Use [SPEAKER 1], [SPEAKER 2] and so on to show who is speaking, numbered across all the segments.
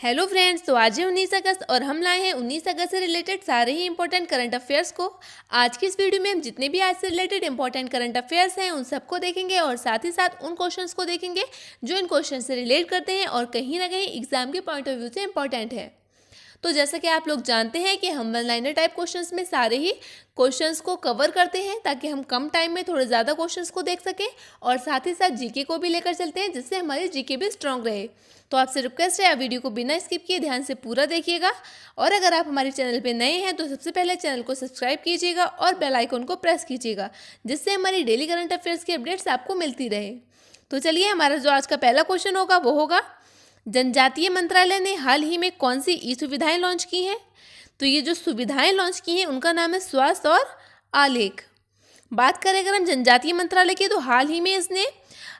[SPEAKER 1] Hello friends, तो आज है 19 अगस्त और हम लाए हैं 19 अगस्त से रिलेटेड सारे ही इंपॉर्टेंट करंट अफेयर्स को। आज की इस वीडियो में हम जितने भी आज से रिलेटेड इंपॉर्टेंट करंट अफेयर्स हैं उन सबको देखेंगे और साथ ही साथ उन क्वेश्चंस को देखेंगे जो इन क्वेश्चन से रिलेट करते हैं और कहीं ना कहीं एग्जाम के पॉइंट ऑफ व्यू से इंपॉर्टेंट है। तो जैसा कि आप लोग जानते हैं कि हम वन लाइनर टाइप क्वेश्चंस में सारे ही क्वेश्चंस को कवर करते हैं ताकि हम कम टाइम में थोड़े ज़्यादा क्वेश्चंस को देख सकें और साथ ही साथ जीके को भी लेकर चलते हैं जिससे हमारी जीके भी स्ट्रांग रहे। तो आपसे रिक्वेस्ट है आप वीडियो को बिना स्किप किए ध्यान से पूरा देखिएगा और अगर आप हमारे चैनल पे नए हैं तो सबसे पहले चैनल को सब्सक्राइब कीजिएगा और बेल आइकन को प्रेस कीजिएगा जिससे हमारी डेली करंट अफेयर्स की अपडेट्स आपको मिलती रहे। तो चलिए, हमारा जो आज का पहला क्वेश्चन होगा वो होगा, जनजातीय मंत्रालय ने हाल ही में कौन सी ई सुविधाएं लॉन्च की हैं? तो ये जो सुविधाएं लॉन्च की हैं उनका नाम है स्वास्थ्य और आलेख। बात करें अगर हम जनजातीय मंत्रालय की, तो हाल ही में इसने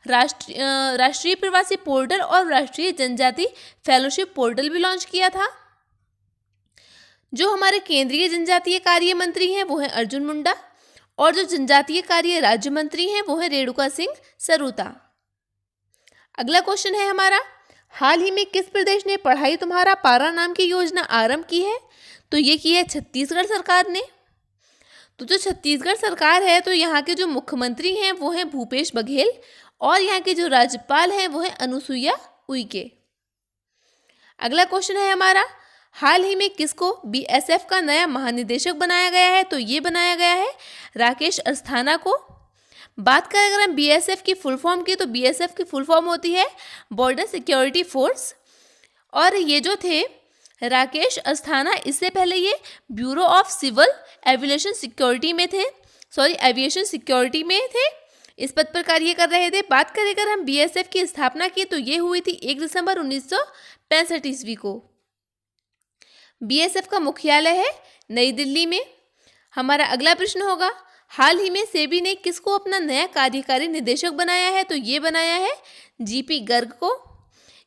[SPEAKER 1] राष्ट्रीय प्रवासी पोर्टल और राष्ट्रीय जनजाति फेलोशिप पोर्टल भी लॉन्च किया था। जो हमारे केंद्रीय जनजातीय कार्य मंत्री हैं वो हैं अर्जुन मुंडा और जो जनजातीय कार्य राज्य मंत्री हैं वो हैं रेणुका सिंह सरूता। अगला क्वेश्चन है हमारा, हाल ही में किस प्रदेश ने पढ़ाई तुम्हारा पारा नाम की योजना आरंभ की है? तो ये की है छत्तीसगढ़ सरकार ने। तो जो छत्तीसगढ़ सरकार है तो यहाँ के जो मुख्यमंत्री हैं वो हैं भूपेश बघेल और यहाँ के जो राज्यपाल हैं वो हैं अनुसुईया उइके। अगला क्वेश्चन है हमारा, हाल ही में किसको बीएसएफ का नया महानिदेशक बनाया गया है? तो ये बनाया गया है राकेश अस्थाना को। बात करें अगर हम बीएसएफ की फुल फॉर्म की, तो बीएसएफ की फुल फॉर्म होती है बॉर्डर सिक्योरिटी फोर्स और ये जो थे राकेश अस्थाना, इससे पहले ये bureau of civil aviation security में थे, एविएशन सिक्योरिटी में थे, इस पद पर कार्य कर रहे थे। बात करें अगर हम बीएसएफ की स्थापना की तो ये हुई थी 1 दिसंबर 1965 ईस्वी को। बीएसएफ का मुख्यालय है नई दिल्ली में। हमारा अगला प्रश्न होगा, हाल ही में सेबी ने किसको अपना नया कार्यकारी निदेशक बनाया है? तो ये बनाया है जीपी गर्ग को।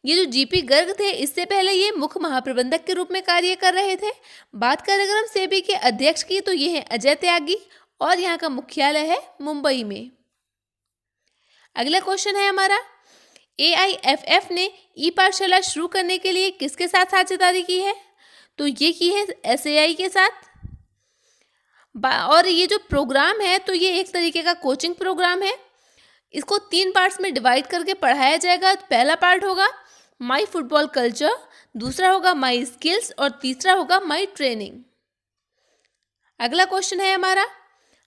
[SPEAKER 1] ये जो जीपी गर्ग थे इससे पहले ये मुख्य महाप्रबंधक के रूप में कार्य कर रहे थे। बात करें अगर हम सेबी के अध्यक्ष की, तो ये है अजय त्यागी और यहाँ का मुख्यालय है मुंबई में। अगला क्वेश्चन है हमारा, AIFF ने ई पाठशाला शुरू करने के लिए किसके साथ साझेदारी की है? तो ये की है SAI के साथ। और ये जो प्रोग्राम है तो ये एक तरीके का कोचिंग प्रोग्राम है। इसको 3 पार्ट्स में डिवाइड करके पढ़ाया जाएगा। तो पहला पार्ट होगा माई फुटबॉल कल्चर, दूसरा होगा माई स्किल्स और तीसरा होगा माई ट्रेनिंग। अगला क्वेश्चन है हमारा,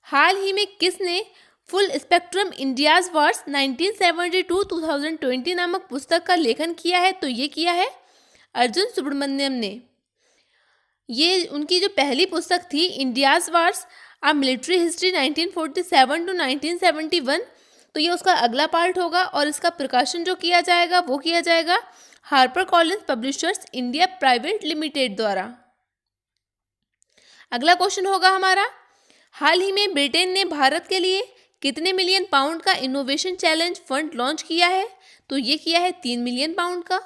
[SPEAKER 1] हाल ही में किसने फुल स्पेक्ट्रम इंडियाज वार्स 1972-2020 नामक पुस्तक का लेखन किया है? तो ये किया है अर्जुन सुब्रमण्यम ने। ये उनकी जो पहली पुस्तक थी इंडियाज वार्स आ मिलिट्री हिस्ट्री 1947-1971, तो ये उसका अगला पार्ट होगा और इसका प्रकाशन जो किया जाएगा वो किया जाएगा Harper Collins publishers India private limited द्वारा। अगला क्वेश्चन होगा हमारा, हाल ही में ब्रिटेन ने भारत के लिए कितने मिलियन पाउंड का इनोवेशन चैलेंज फंड लॉन्च किया है? तो ये किया है 3 मिलियन पाउंड का।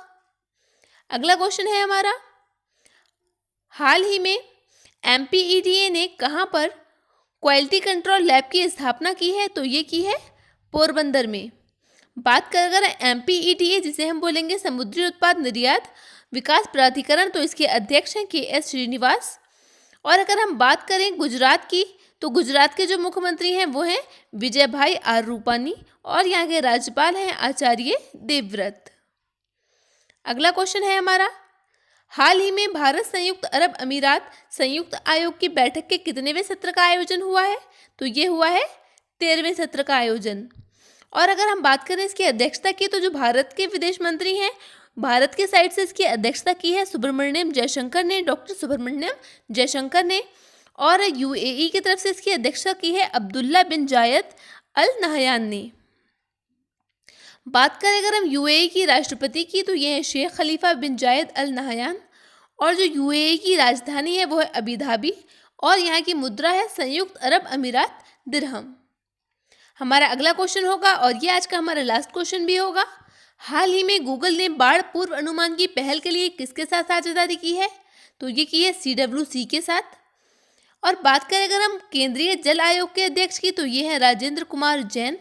[SPEAKER 1] अगला क्वेश्चन है हमारा, हाल ही में MPEDA ने कहाँ पर क्वालिटी कंट्रोल लैब की स्थापना की है? तो ये की है पोरबंदर में। बात कर अगर MPEDA जिसे हम बोलेंगे समुद्री उत्पाद निर्यात विकास प्राधिकरण, तो इसके अध्यक्ष हैं KS श्रीनिवास। और अगर हम बात करें गुजरात की, तो गुजरात के जो मुख्यमंत्री हैं वो हैं विजय भाई आर रूपानी और यहाँ के राज्यपाल हैं आचार्य देवव्रत। अगला क्वेश्चन है हमारा, हाल ही में भारत संयुक्त अरब अमीरात संयुक्त आयोग की बैठक के कितनेवें सत्र का आयोजन हुआ है? तो ये हुआ है 13वें सत्र का आयोजन। और अगर हम बात करें इसकी अध्यक्षता की, तो जो भारत के विदेश मंत्री हैं भारत के साइड से इसकी अध्यक्षता की है सुब्रमण्यम जयशंकर ने, डॉक्टर सुब्रमण्यम जयशंकर ने। और UAE की तरफ से इसकी अध्यक्षता की है अब्दुल्ला बिन जायद अल नहयान ने। बात करें अगर हम UAE की राष्ट्रपति की, तो ये है शेख खलीफा बिन जायद अल नहयान और जो UAE की राजधानी है वो है अबू धाबी और यहाँ की मुद्रा है संयुक्त अरब अमीरात दिरहम। हमारा अगला क्वेश्चन होगा और ये आज का हमारा लास्ट क्वेश्चन भी होगा, हाल ही में गूगल ने बाढ़ पूर्व अनुमान की पहल के लिए किसके साथ साझेदारी की है? तो ये की है CWC के साथ। और बात करें अगर हम केंद्रीय जल आयोग के अध्यक्ष की, तो ये है राजेंद्र कुमार जैन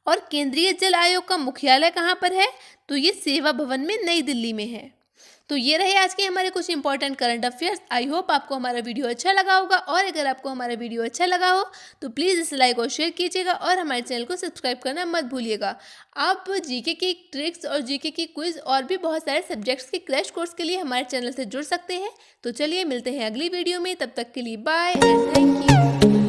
[SPEAKER 1] और केंद्रीय जल आयोग का मुख्यालय कहाँ पर है? तो ये सेवा भवन में नई दिल्ली में है। तो ये रहे आज के हमारे कुछ important current affairs. I hope आपको हमारा वीडियो अच्छा लगा होगा, और अगर आपको हमारा वीडियो अच्छा लगा हो तो प्लीज़ इसे लाइक और शेयर कीजिएगा और हमारे चैनल को सब्सक्राइब करना मत भूलिएगा। आप जीके की ट्रिक्स और जीके की क्विज और भी बहुत सारे सब्जेक्ट्स के क्रैश कोर्स के लिए हमारे चैनल से जुड़ सकते हैं। तो चलिए मिलते हैं अगली वीडियो में, तब तक के लिए बाय एंड थैंक यू।